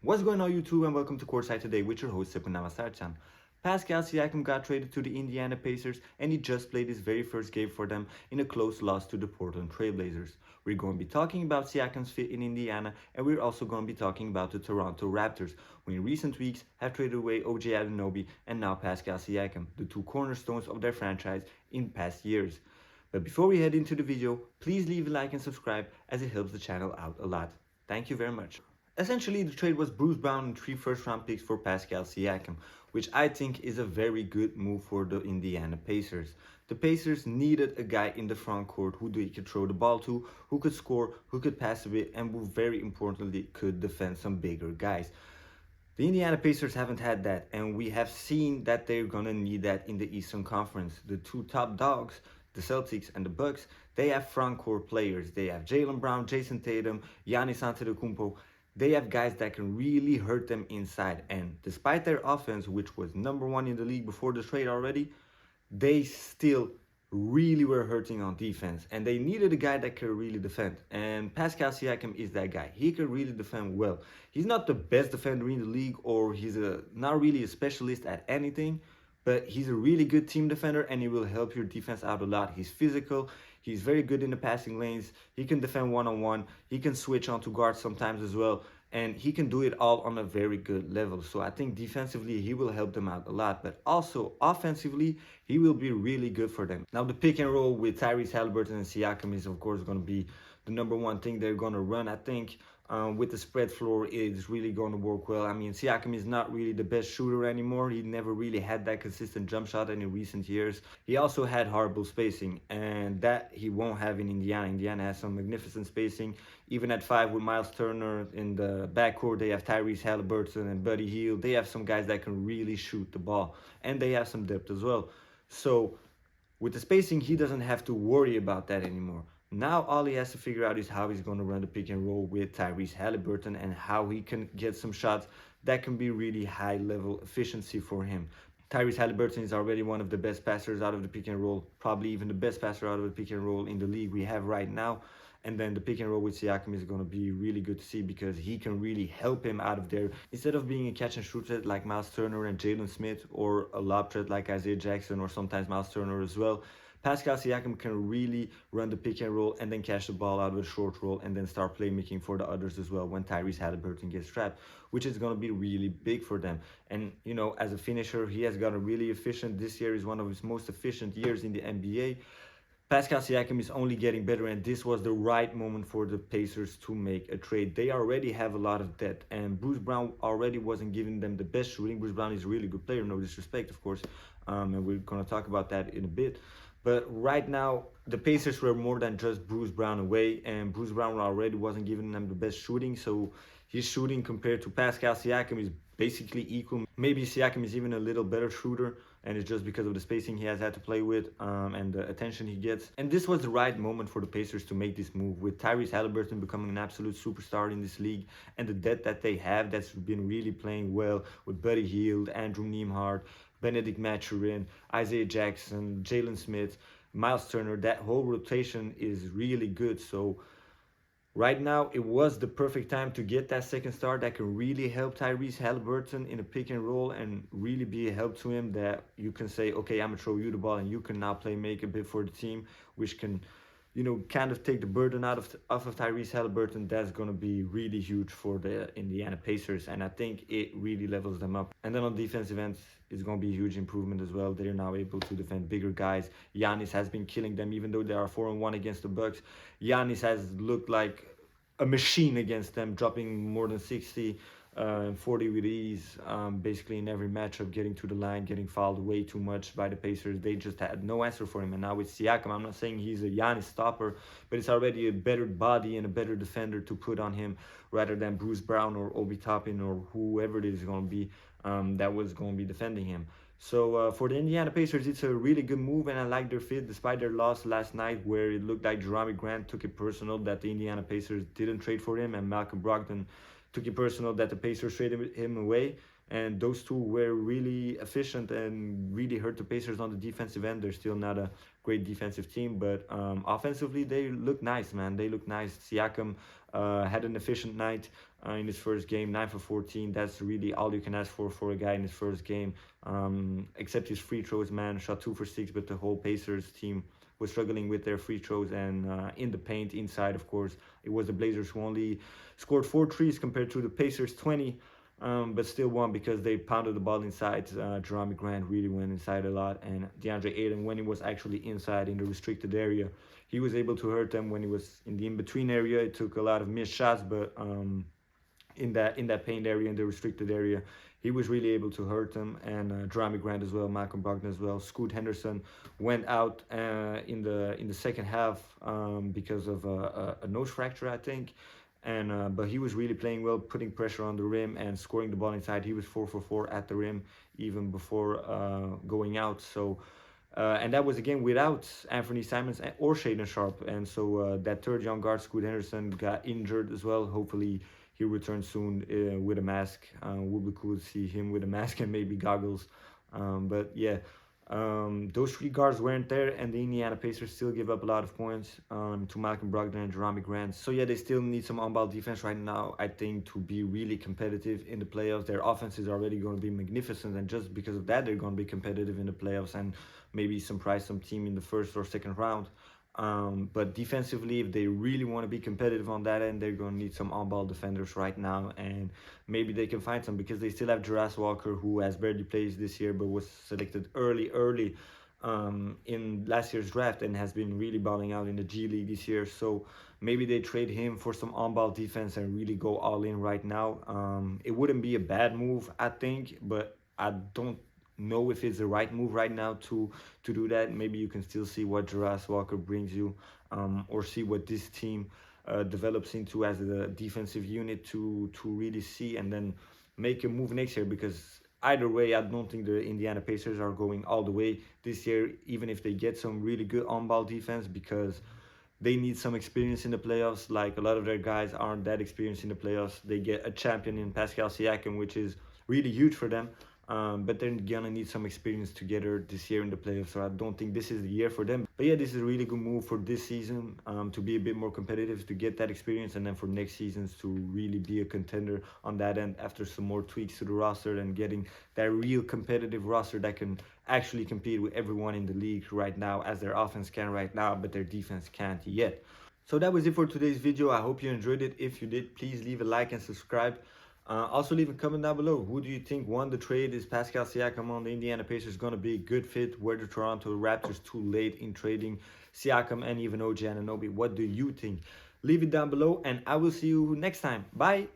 What's going on YouTube and welcome to Courtside today with your host Sarchan. Pascal Siakam got traded to the Indiana Pacers and he just played his very first game for them in a close loss to the Portland Trail Blazers. We're going to be talking about Siakam's fit in Indiana and we're also going to be talking about the Toronto Raptors, who in recent weeks have traded away OG Anunoby and now Pascal Siakam, the two cornerstones of their franchise in past years. But before we head into the video, please leave a like and subscribe as it helps the channel out a lot. Thank you very much. Essentially, the trade was Bruce Brown and 3 first-round picks for Pascal Siakam, which I think is a very good move for the Indiana Pacers. The Pacers needed a guy in the front court who they could throw the ball to, who could score, who could pass a bit, and who very importantly could defend some bigger guys. The Indiana Pacers haven't had that, and we have seen that they're gonna need that in the Eastern Conference. The two top dogs, the Celtics and the Bucks, they have front court players. They have Jaylen Brown, Jason Tatum, Giannis Antetokounmpo. They have guys that can really hurt them inside, and despite their offense, which was #1 in the league before the trade already, they still really were hurting on defense, and they needed a guy that could really defend, and Pascal Siakam is that guy. He could really defend well. He's not the best defender in the league, or he's not really a specialist at anything, but he's a really good team defender and he will help your defense out a lot. He's physical, he's very good in the passing lanes, he can defend one-on-one, he can switch onto guards sometimes as well, and he can do it all on a very good level. So I think defensively he will help them out a lot, but also offensively he will be really good for them. Now the pick and roll with Tyrese Haliburton and Siakam is of course going to be the #1 thing they're going to run. I think with the spread floor, it's really going to work well. I mean, Siakam is not really the best shooter anymore. He never really had that consistent jump shot in recent years. He also had horrible spacing, and that he won't have in Indiana. Indiana has some magnificent spacing. Even at 5 with Miles Turner in the backcourt, they have Tyrese Haliburton and Buddy Hield. They have some guys that can really shoot the ball, and they have some depth as well. So with the spacing, he doesn't have to worry about that anymore. Now all he has to figure out is how he's going to run the pick and roll with Tyrese Haliburton and how he can get some shots that can be really high level efficiency for him. Tyrese Haliburton is already one of the best passers out of the pick and roll, probably even the best passer out of the pick and roll in the league we have right now. And then the pick and roll with Siakam is going to be really good to see because he can really help him out of there. Instead of being a catch and shoot threat like Miles Turner and Jalen Smith, or a lob threat like Isaiah Jackson or sometimes Miles Turner as well, Pascal Siakam can really run the pick and roll and then catch the ball out of the short roll and then start playmaking for the others as well when Tyrese Haliburton gets trapped, which is going to be really big for them. And, you know, as a finisher, he has got a really efficient, this year is one of his most efficient years in the NBA. Pascal Siakam is only getting better, and this was the right moment for the Pacers to make a trade. They already have a lot of depth, and Bruce Brown already wasn't giving them the best shooting. Bruce Brown is a really good player, no disrespect, of course, and we're going to talk about that in a bit. But right now, the Pacers were more than just Bruce Brown away, and Bruce Brown already wasn't giving them the best shooting, so his shooting compared to Pascal Siakam is basically equal. Maybe Siakam is even a little better shooter, and it's just because of the spacing he has had to play with and the attention he gets. And this was the right moment for the Pacers to make this move, with Tyrese Haliburton becoming an absolute superstar in this league, and the depth that they have that's been really playing well with Buddy Hield, Andrew Nembhard, Benedict Mathurin, Isaiah Jackson, Jalen Smith, Miles Turner. That whole rotation is really good. So right now, it was the perfect time to get that second star that can really help Tyrese Haliburton in a pick and roll and really be a help to him, that you can say, okay, I'm going to throw you the ball and you can now make a bit for the team, which can, you know, kind of take the burden off of Tyrese Haliburton. That's going to be really huge for the Indiana Pacers, and I think it really levels them up. And then on defensive ends, it's going to be a huge improvement as well. They're now able to defend bigger guys. Giannis has been killing them, even though they are 4-1 against the Bucks. Giannis has looked like a machine against them, dropping more than 60 and 40 with ease, basically in every matchup, getting to the line, getting fouled way too much by the Pacers. They just had no answer for him. And now with Siakam, I'm not saying he's a Giannis stopper, but it's already a better body and a better defender to put on him rather than Bruce Brown or Obi Toppin or whoever it is going to be that was going to be defending him. So for the Indiana Pacers, it's a really good move, and I like their fit despite their loss last night, where it looked like Jerami Grant took it personal that the Indiana Pacers didn't trade for him, and Malcolm Brogdon took it personal that the Pacers traded him away. And those two were really efficient and really hurt the Pacers on the defensive end. They're still not a great defensive team, but offensively they look nice, man. They look nice. Siakam had an efficient night in his first game, 9 for 14. That's really all you can ask for a guy in his first game. Except his free throws, man. Shot 2 for 6, but the whole Pacers team was struggling with their free throws and in the paint inside, of course. It was the Blazers who only scored 4 threes compared to the Pacers 20. But still won because they pounded the ball inside. Jeremy Grant really went inside a lot, and DeAndre Ayton, when he was actually inside in the restricted area, he was able to hurt them. When he was in the in-between area, it took a lot of missed shots, but in that paint area, in the restricted area, he was really able to hurt them. And Jeremy Grant as well, Malcolm Brogdon as well. Scoot Henderson went out in the second half because of a nose fracture, I think. And but he was really playing well, putting pressure on the rim and scoring the ball inside. He was 4 for 4 at the rim even before going out. So and that was again without Anthony Simons or Shaden Sharp. And so that third young guard, Scoot Henderson, got injured as well. Hopefully he returns soon with a mask. Would be cool to see him with a mask and maybe goggles. But yeah. Those 3 guards weren't there, and the Indiana Pacers still give up a lot of points to Malcolm Brogdon and Jeremy Grant. So yeah, they still need some on-ball defense right now, I think, to be really competitive in the playoffs. Their offense is already going to be magnificent, and just because of that, they're going to be competitive in the playoffs and maybe surprise some team in the first or second round. But defensively, if they really want to be competitive on that end, they're going to need some on-ball defenders right now, and maybe they can find some because they still have Jarace Walker, who has barely played this year but was selected early in last year's draft and has been really balling out in the G League this year. So maybe they trade him for some on-ball defense and really go all in right now. It wouldn't be a bad move, I think, but I don't know if it's the right move right now to do that. Maybe you can still see what Jarace Walker brings you, or see what this team develops into as a defensive unit to really see, and then make a move next year. Because either way, I don't think the Indiana Pacers are going all the way this year, even if they get some really good on-ball defense, because they need some experience in the playoffs. Like, a lot of their guys aren't that experienced in the playoffs. They get a champion in Pascal Siakam, which is really huge for them. But they're gonna need some experience together this year in the playoffs, so I don't think this is the year for them. But yeah, this is a really good move for this season, to be a bit more competitive, to get that experience, and then for next seasons to really be a contender on that end after some more tweaks to the roster and getting that real competitive roster that can actually compete with everyone in the league right now, as their offense can right now, but their defense can't yet. So that was it for today's video. I hope you enjoyed it. If you did, please leave a like and subscribe. Also leave a comment down below. Who do you think won the trade? Is Pascal Siakam on the Indiana Pacers going to be a good fit? Were the Toronto Raptors too late in trading Siakam and even OG Anunoby? What do you think? Leave it down below, and I will see you next time. Bye!